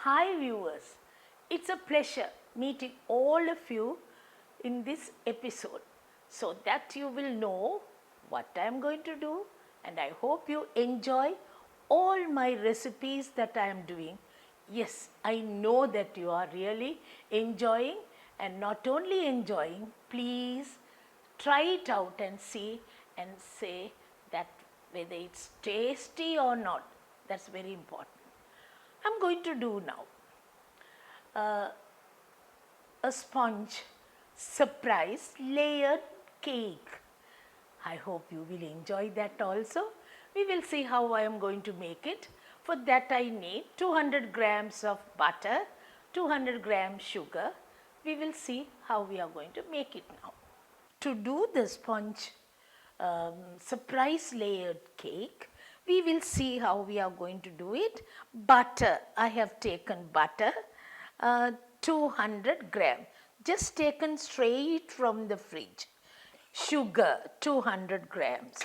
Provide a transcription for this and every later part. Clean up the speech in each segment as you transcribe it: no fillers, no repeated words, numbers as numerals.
Hi viewers, it's a pleasure meeting all of you in this episode so that you will know what I am going to do, and I hope you enjoy all my recipes that I am doing. Yes, I know that you are really enjoying, and not only enjoying, please try it out and see and say that whether it's tasty or not. That's very important. I'm going to do now a sponge surprise layered cake. I hope you will enjoy that also. We will see how I am going to make it. For that I need 200 grams of butter, 200 grams sugar. We will see how we are going to make it now. To do the sponge surprise layered cake, we will see how we are going to do it. Butter, I have taken butter, 200 gram, just taken straight from the fridge. Sugar, 200 grams,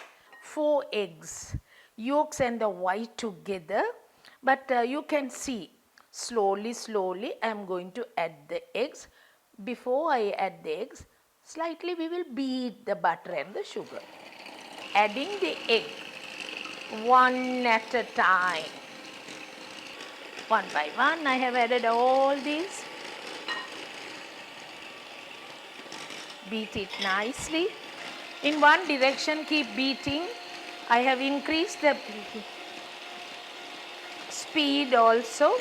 4 eggs, yolks and the white together, but you can see slowly I am going to add the eggs. Before I add the eggs, slightly we will beat the butter and the sugar. Adding the egg one at a time. One by one I have added all these. Beat it nicely. In one direction keep beating. I have increased the speed also.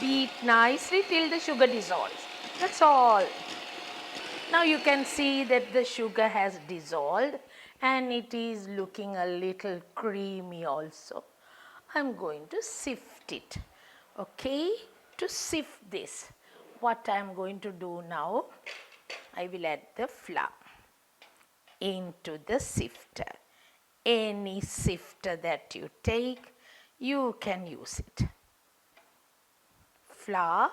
Beat nicely till the sugar dissolves. That's all. Now you can see that the sugar has dissolved and it is looking a little creamy also. I'm going to sift it. Okay, to sift this, what I am going to do now, I will add the flour into the sifter. Any sifter that you take, you can use it. Flour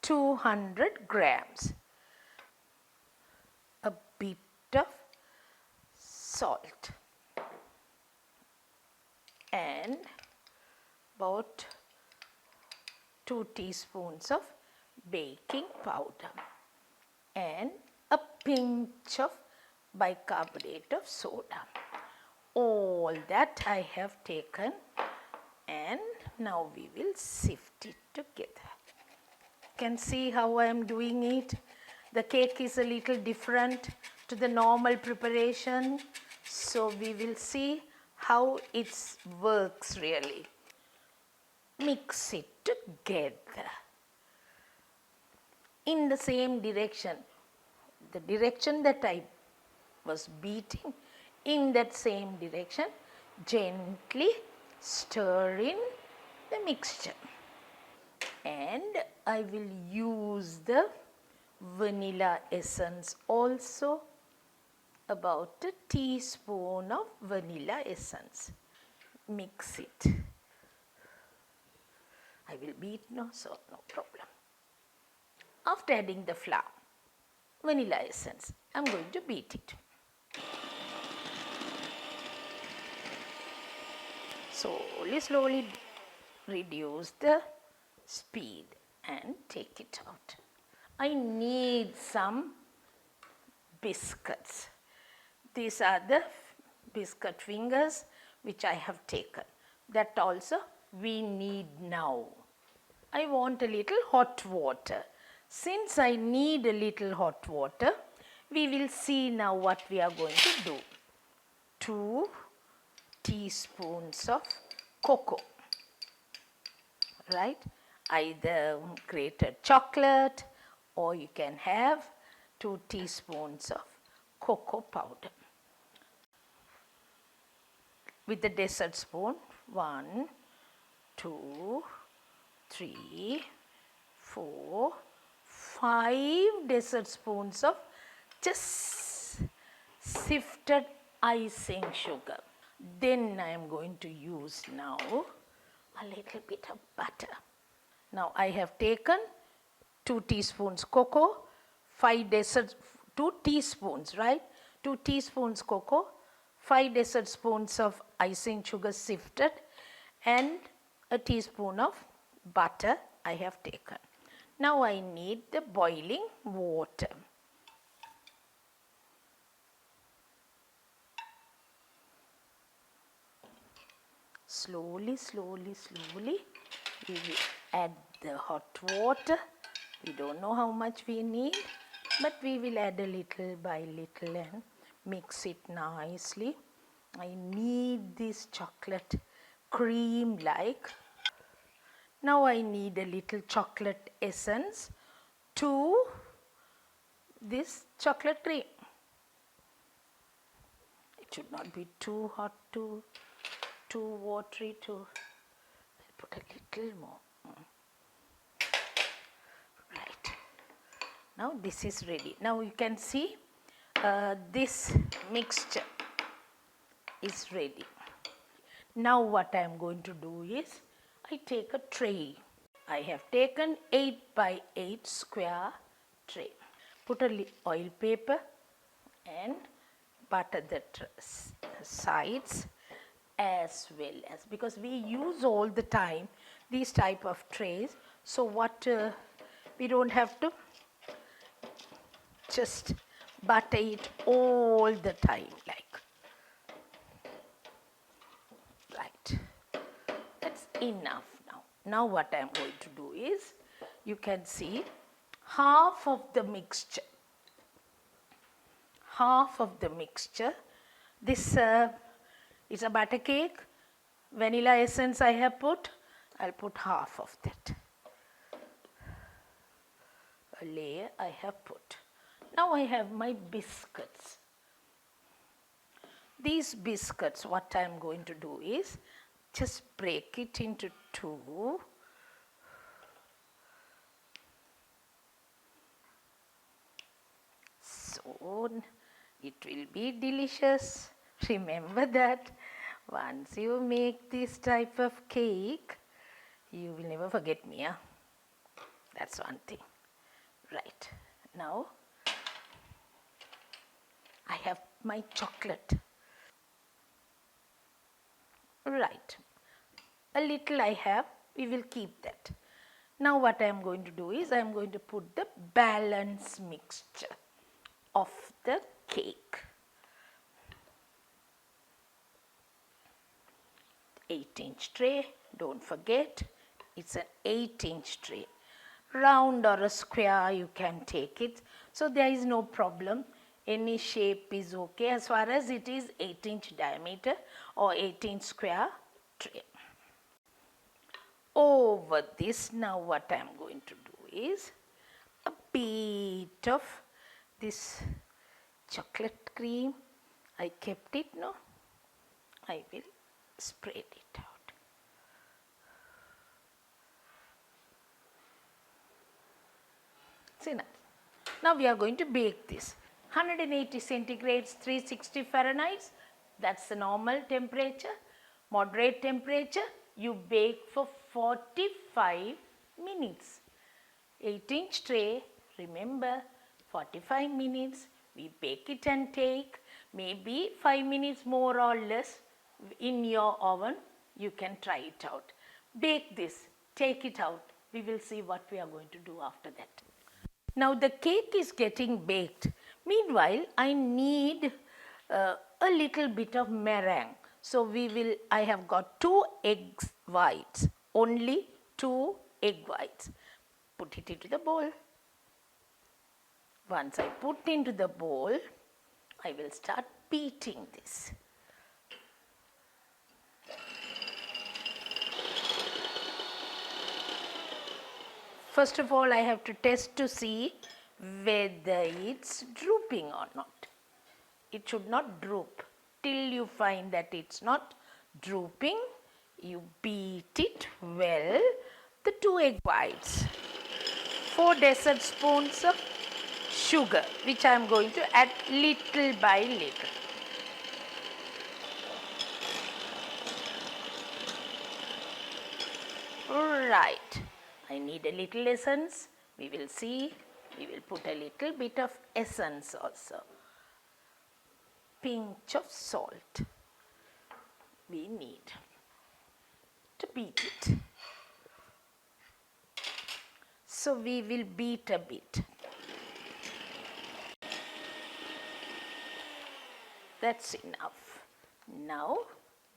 200 grams. A bit of salt and about 2 teaspoons of baking powder and a pinch of bicarbonate of soda. All that I have taken, and now we will sift it together. You can see how I am doing it. The cake is a little different to the normal preparation, so we will see how it works really. Mix it together in the same direction, the direction that I was beating, in that same direction, gently stir in the mixture. And I will use the vanilla essence also, about a teaspoon of vanilla essence. Mix it. I will beat now, so no problem. After adding the flour, vanilla essence, I am going to beat it. Slowly reduce the speed and take it out. I need some biscuits. These are the biscuit fingers which I have taken. That also we need now. I want a little hot water. Since I need a little hot water, we will see now what we are going to do. 2 teaspoons of cocoa, right? Either grated chocolate, or you can have 2 teaspoons of cocoa powder. With the dessert spoon, 1, 2, 3, 4, 5 dessert spoons of just sifted icing sugar. Then I am going to use now a little bit of butter. Now I have taken 2 teaspoons cocoa, 2 teaspoons, right? 2 teaspoons cocoa, 5 dessert spoons of icing sugar sifted, and a teaspoon of butter I have taken. Now I need the boiling water. Slowly, slowly, slowly, we will add the hot water. We don't know how much we need, but we will add a little by little and mix it nicely. I need this chocolate cream like. Now I need a little chocolate essence to this chocolate cream. It should not be too hot, too watery, I'll put a little more. Right. Now this is ready. Now you can see this mixture is ready. Now what I am going to do is, I take a tray. I have taken 8 by 8 square tray. Put a oil paper and butter the sides as well as, because we use all the time these type of trays, so what we don't have to just butter it all the time like. Right, that's enough now. Now what I am going to do is, you can see half of the mixture, this is a butter cake, vanilla essence I have put, I'll put half of that. A layer I have put. Now I have my biscuits. These biscuits, what I am going to do is, just break it into two. So it will be delicious. Remember that once you make this type of cake, you will never forget me. Huh? That's one thing. Right. Now I have my chocolate. Right. A little I have, we will keep that. Now what I am going to do is, I am going to put the balance mixture of the cake. 8-inch tray, don't forget, it's an 8-inch tray. Round or a square you can take it, so there is no problem. Any shape is okay as far as it is 8-inch diameter or 8-inch square tray. Over this, now what I am going to do is, a bit of this chocolate cream, I kept it, no, I will spread it out. See now we are going to bake this. 180 centigrades, 360 Fahrenheit, that's the normal temperature. Moderate temperature, you bake for 45 minutes. 8-inch tray, remember, 45 minutes, we bake it and take maybe 5 minutes more or less in your oven. You can try it out. Bake this, take it out. We will see what we are going to do after that. Now the cake is getting baked. Meanwhile, I need a little bit of meringue. So I have got 2 eggs whites, only 2 egg whites. Put it into the bowl. Once I put into the bowl, I will start beating this. First of all, I have to test to see whether it's drooping or not. It should not droop. Till you find that it's not drooping, you beat it well. The 2 egg whites, 4 dessert spoons of sugar, which I am going to add little by little. Right. I need a little essence. We will see. We will put a little bit of essence also. Pinch of salt we need to beat it. So we will beat a bit. That's enough. Now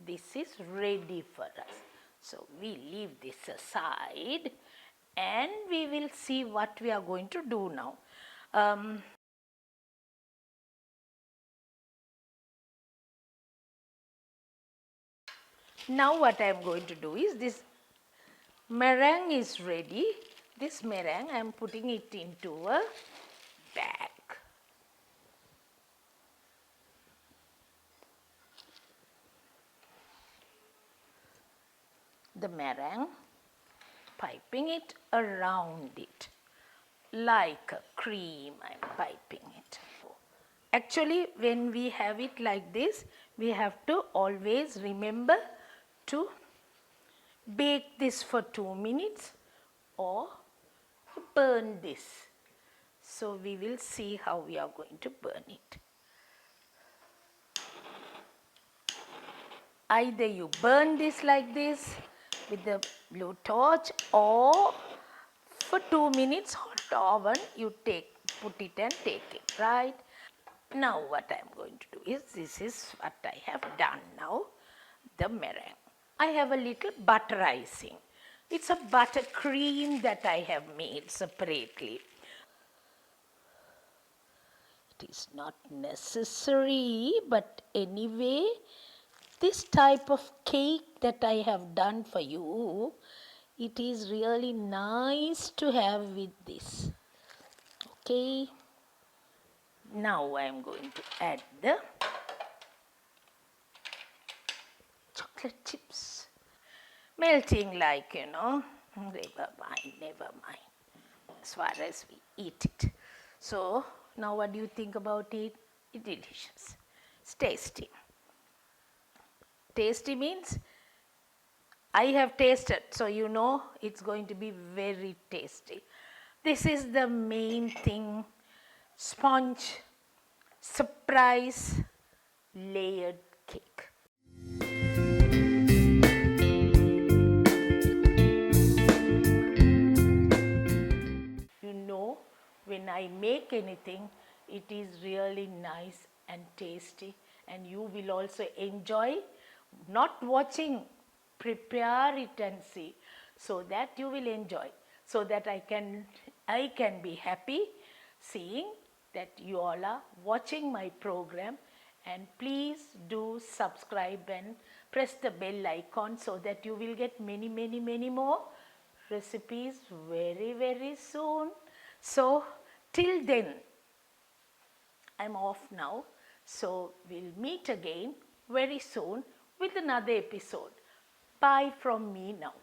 this is ready for us. So we leave this aside and we will see what we are going to do now. Now what I am going to do is, this meringue is ready. This meringue I am putting it into a bag. The meringue, piping it around it like a cream. I am piping it. Actually, when we have it like this, we have to always remember to bake this for 2 minutes or burn this. So we will see how we are going to burn it. Either you burn this like this with the blue torch, or for 2 minutes hot oven you put it and take it, right? Now what I am going to do is, this is what I have done now, the meringue. I have a little butter icing. It's a butter cream that I have made separately. It is not necessary, but anyway, this type of cake that I have done for you, it is really nice to have with this. Okay. Now I am going to add the chocolate chips. Melting like, never mind, never mind, as far as we eat it. So now what do you think about it? It's delicious. It's tasty. Tasty means I have tasted, so you know it's going to be very tasty. This is the main thing: sponge, surprise, layered cake. You know, when I make anything, it is really nice and tasty, and you will also enjoy not watching, prepare it and see, so that you will enjoy, so that I can be happy seeing that you all are watching my program. And please do subscribe and press the bell icon, so that you will get many more recipes very soon. So till then, I'm off now. So we'll meet again very soon with another episode. Bye from me now.